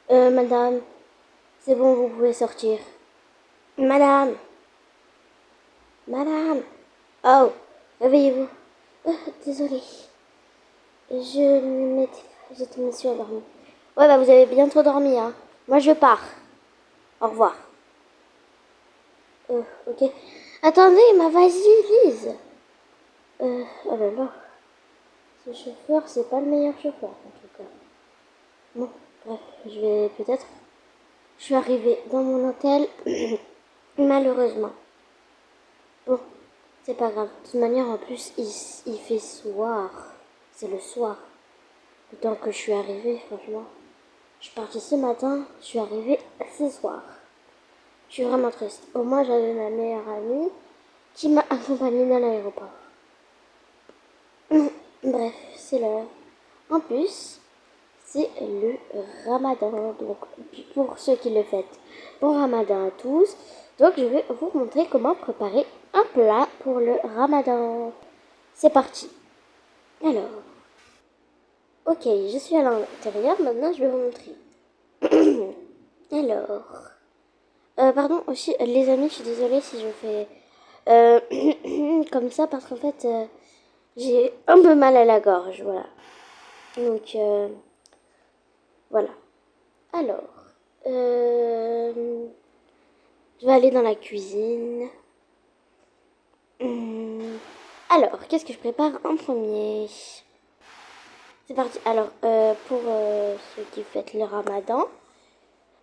Madame, c'est bon, vous pouvez sortir. Madame, madame. Oh, réveillez-vous. Désolée. Je me suis endormie. Ouais, bah vous avez bien trop dormi, hein. Moi, je pars. Au revoir. Ok. Attendez, ma vas-y, Lise. Oh là là. Ce chauffeur, c'est pas le meilleur chauffeur, en tout cas. Bon, bref, je vais peut-être. Je suis arrivée dans mon hôtel, malheureusement. Bon, c'est pas grave. De toute manière, en plus, il fait soir. C'est le soir. Le temps que je suis arrivée, franchement. Je suis partie ce matin, je suis arrivée ce soir. Je suis vraiment triste. Au moins, j'avais ma meilleure amie qui m'a accompagnée dans l'aéroport. Bref, c'est l'heure. En plus, c'est le ramadan. Donc, pour ceux qui le fêtent, bon ramadan à tous. Donc, je vais vous montrer comment préparer un plat pour le ramadan. C'est parti. Alors, ok, je suis à l'intérieur. Maintenant, je vais vous montrer. Alors, pardon aussi, les amis, je suis désolée si je fais comme ça parce qu'en fait, j'ai un peu mal à la gorge, voilà. Donc, voilà. Alors, je vais aller dans la cuisine. Alors, qu'est-ce que je prépare en premier? C'est parti. Alors, pour ceux qui fêtent le ramadan,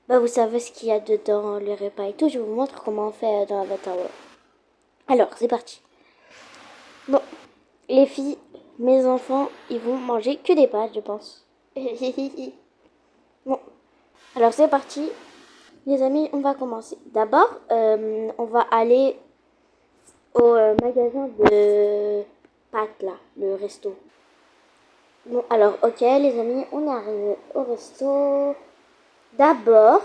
bah vous savez ce qu'il y a dedans, les repas et tout. Je vous montre comment on fait dans la Tower. Alors, c'est parti. Bon, les filles, mes enfants, ils vont manger que des pâtes, je pense. Bon, alors c'est parti. Les amis, on va commencer. D'abord, on va aller au magasin de pâtes, là, le resto. Bon, alors, ok, les amis, on est arrivé au resto. D'abord,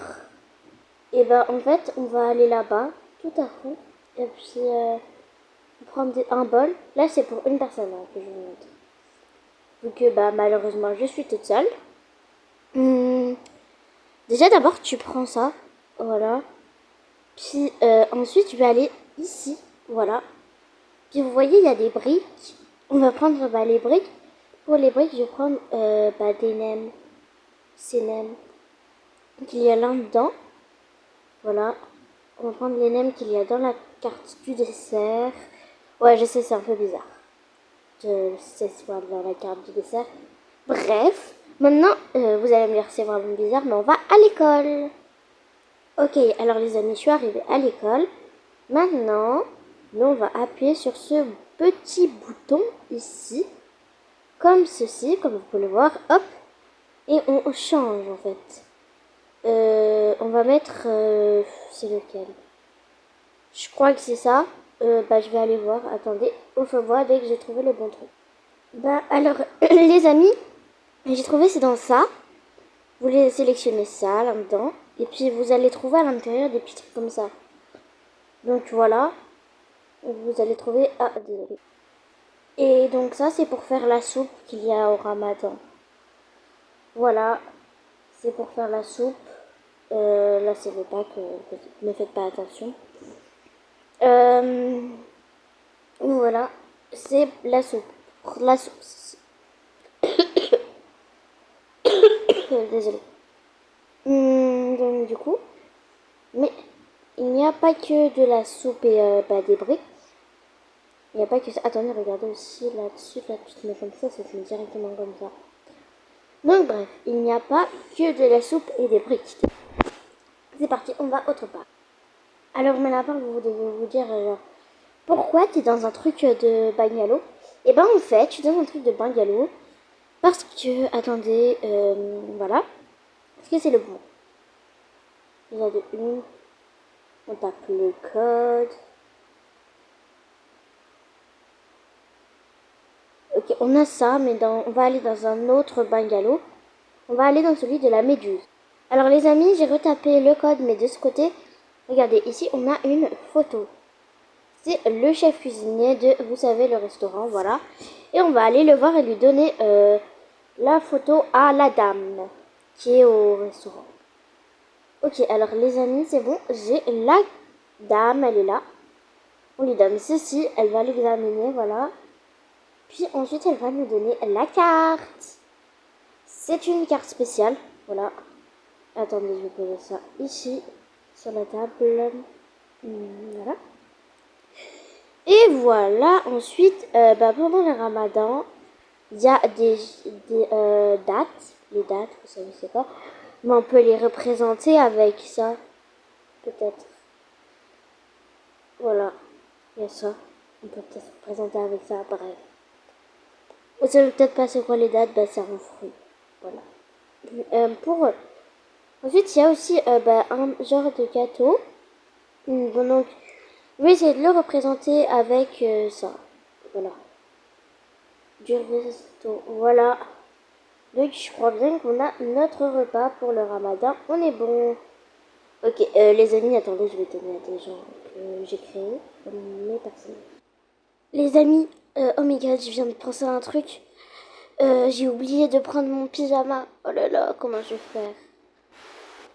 et ben, en fait, on va aller là-bas, tout à coup. Et puis, prendre un bol. Là, c'est pour une personne hein, que je vous montre. Vu que, bah, malheureusement, je suis toute seule. Hum, Déjà, d'abord, tu prends ça. Voilà. Puis, ensuite, je vais aller ici. Voilà. Puis, vous voyez, il y a des briques. On va prendre bah, les briques. Pour les briques, je vais prendre bah, des nems. Ces nems qu'il y a là-dedans. Voilà. On va prendre les nems qu'il y a dans la carte du dessert. Ouais, je sais, c'est un peu bizarre. Je sais soit dans la carte du dessert. Bref. Maintenant, vous allez me dire c'est vraiment bizarre, mais on va à l'école. Ok, alors les amis, je suis arrivée à l'école. Maintenant, nous, on va appuyer sur ce petit bouton ici. Comme ceci, comme vous pouvez le voir. Hop. Et on change en fait. On va mettre... c'est lequel? Je crois que c'est ça. Bah, je vais aller voir. Attendez. Au feu voir dès que j'ai trouvé le bon truc. Bah, alors, les amis, j'ai trouvé c'est dans ça. Vous les sélectionnez ça là-dedans. Et puis, vous allez trouver à l'intérieur des petits trucs comme ça. Donc, voilà. Vous allez trouver... Ah, désolé. Et donc, ça, c'est pour faire la soupe qu'il y a au ramadan. Voilà. C'est pour faire la soupe. Là, c'est le pack. Ne faites pas attention. Voilà, c'est la soupe. La soupe. Désolée. Donc du coup, mais il n'y a pas que de la soupe et bah, des briques. Il n'y a pas que ça. Attendez, regardez aussi là-dessus, là, tu te mets comme ça se met directement comme ça. Donc bref, il n'y a pas que de la soupe et des briques. C'est parti, on va autre part. Alors maintenant, vous devez vous dire, pourquoi tu es dans un truc de bungalow? Et ben en fait, je suis dans un truc de bungalow parce que, attendez, voilà. Est-ce que c'est le bon? Il y a de une. On tape le code. Ok, on a ça, mais on va aller dans un autre bungalow. On va aller dans celui de la méduse. Alors les amis, j'ai retapé le code, mais de ce côté, regardez, ici on a une photo. C'est le chef cuisinier de, vous savez, le restaurant, voilà. Et on va aller le voir et lui donner la photo à la dame qui est au restaurant. Ok, alors les amis, c'est bon. J'ai la dame, elle est là. On lui donne ceci, elle va l'examiner, voilà. Puis ensuite, elle va nous donner la carte. C'est une carte spéciale, voilà. Attendez, je vais poser ça ici, sur la table. Voilà. Et voilà, ensuite, pendant le ramadan, il y a des dates. Les dates, vous savez c'est quoi. Mais on peut les représenter avec ça, peut-être. Voilà, il y a ça. On peut peut-être représenter avec ça, pareil. Vous savez peut-être pas c'est quoi les dates, c'est un fruit. Voilà. Ensuite, il y a aussi un genre de gâteau. Bon, donc, je vais essayer de le représenter avec ça. Voilà. Du resto. Voilà. Donc, je crois bien qu'on a notre repas pour le ramadan. On est bon. Ok, les amis, attendez, je vais donner à des gens que j'ai créés comme mes personnes. Les amis, oh my god, je viens de penser à un truc. J'ai oublié de prendre mon pyjama. Oh là là, comment je vais faire?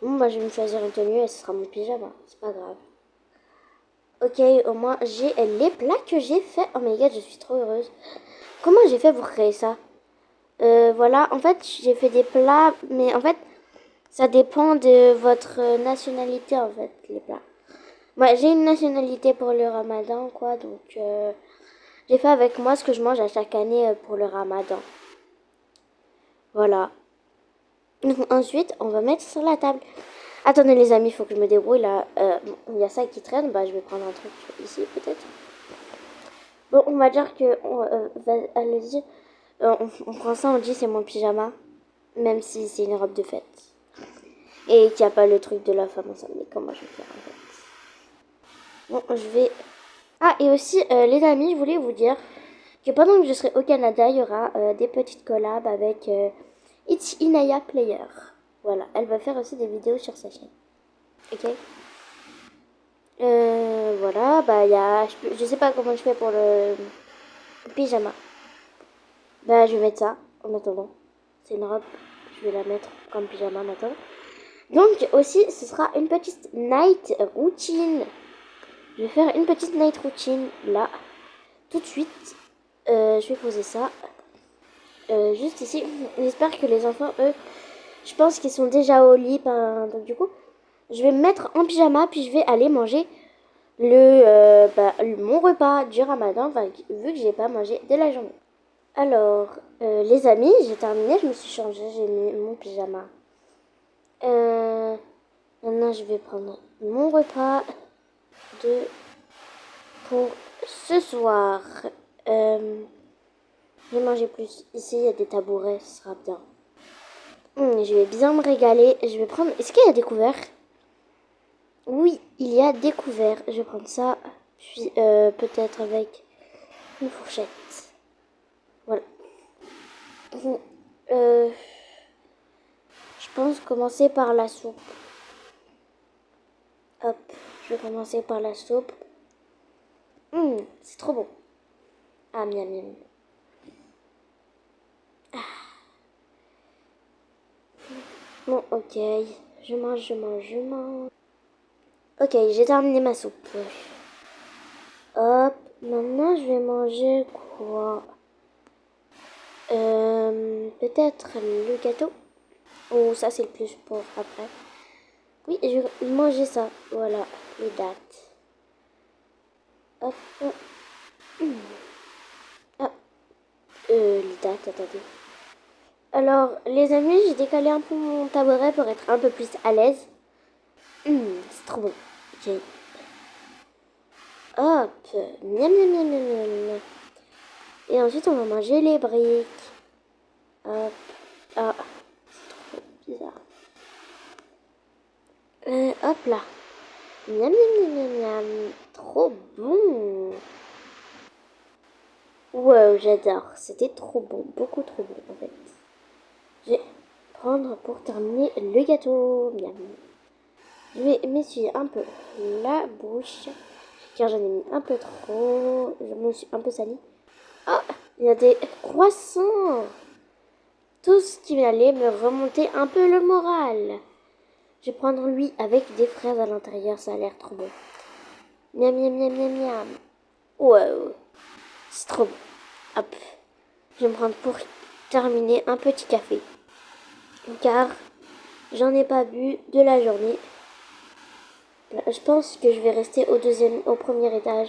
Bon, bah, je vais me choisir une tenue et ce sera mon pyjama. C'est pas grave. Ok, au moins j'ai les plats que j'ai fait. Oh my god, je suis trop heureuse. Comment j'ai fait pour créer ça? Voilà, en fait, j'ai fait des plats, mais en fait, ça dépend de votre nationalité, en fait, les plats. Moi, j'ai une nationalité pour le ramadan, quoi, donc j'ai fait avec moi ce que je mange à chaque année pour le ramadan. Voilà. Donc, ensuite, on va mettre sur la table. Attendez, les amis, il faut que je me débrouille, là. Il y a ça qui traîne, bah, je vais prendre un truc ici, peut-être. Bon, on va dire que... allez-y. On prend ça, on dit c'est mon pyjama. Même si c'est une robe de fête. Et qu'il n'y a pas le truc de la femme enceinte. Mais comment je vais faire en fait? Bon, je vais... Ah, et aussi, les amis, je voulais vous dire que pendant que je serai au Canada, il y aura des petites collabs avec It's Inaya Player. Voilà, elle va faire aussi des vidéos sur sa chaîne. Ok. Voilà, bah il y a... Je sais pas comment je fais pour le pyjama. Bah je vais mettre ça en attendant. C'est une robe, je vais la mettre comme pyjama maintenant. Donc aussi, ce sera une petite night routine. Je vais faire une petite night routine là, tout de suite. Je vais poser ça juste ici. J'espère que les enfants, eux, je pense qu'ils sont déjà au lit. Donc du coup, je vais me mettre en pyjama, puis je vais aller manger mon repas du ramadan, vu que j'ai pas mangé de la journée. Alors, les amis, j'ai terminé, je me suis changée, j'ai mis mon pyjama. Maintenant, je vais prendre mon repas pour ce soir. Je vais manger plus. Ici, il y a des tabourets, ce sera bien. Je vais bien me régaler. Je vais prendre... Est-ce qu'il y a des couverts? Oui, il y a des couverts. Je vais prendre ça, puis peut-être avec une fourchette. Voilà. Je pense commencer par la soupe. Hop, je vais commencer par la soupe. C'est trop bon. Ah, miam, miam. Bon, ok. Je mange. Ok, j'ai terminé ma soupe. Hop, maintenant je vais manger quoi? Peut-être le gâteau. Oh, ça c'est le plus pour après. Oui, je vais manger ça. Voilà, les dates. Hop. Ah, les dates, attendez. Alors, les amis, j'ai décalé un peu mon tabouret pour être un peu plus à l'aise. C'est trop bon. Ok. Hop. Miam, miam, miam, miam, miam. Et ensuite, on va manger les briques. Hop. Ah, c'est trop bizarre. Hop là. Miam, miam, miam, miam, miam. Trop bon. Wow, j'adore. C'était trop bon. Beaucoup trop bon, en fait. Je vais prendre pour terminer le gâteau. Miam. Je vais m'essuyer un peu la bouche. Car j'en ai mis un peu trop. Je me suis un peu salie. Ah, il y a des croissants. Tout ce qui allait me remonter un peu le moral. Je vais prendre lui avec des fraises à l'intérieur, ça a l'air trop bon. Miam, miam, miam, miam, miam. Wow, c'est trop bon. Hop, je vais me prendre pour terminer un petit café. Car j'en ai pas bu de la journée. Je pense que je vais rester au premier étage.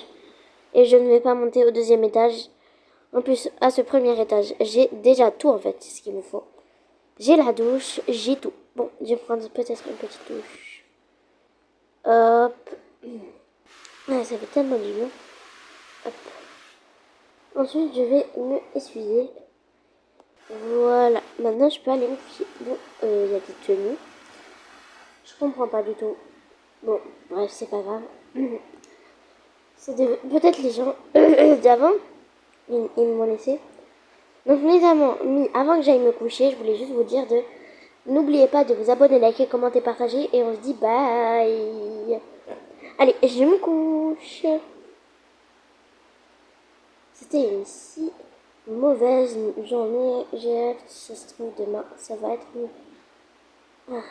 Et je ne vais pas monter au deuxième étage. En plus, à ce premier étage, j'ai déjà tout en fait, c'est ce qu'il me faut. J'ai la douche, j'ai tout. Bon, je vais prendre peut-être une petite douche. Hop. Ah, ça fait tellement du bien. Hop. Ensuite, je vais me essuyer. Voilà. Maintenant, je peux aller me fier. Bon, il y a des tenues. Je comprends pas du tout. Bon, bref, c'est pas grave. Peut-être les gens d'avant, ils m'ont laissé. Donc, les amis, avant que j'aille me coucher, je voulais juste vous dire de n'oubliez pas de vous abonner, liker, commenter, partager. Et on se dit bye. Allez, je me couche. C'était une si mauvaise journée. J'ai hâte, si ça se trouve demain, ça va être mieux. Ah.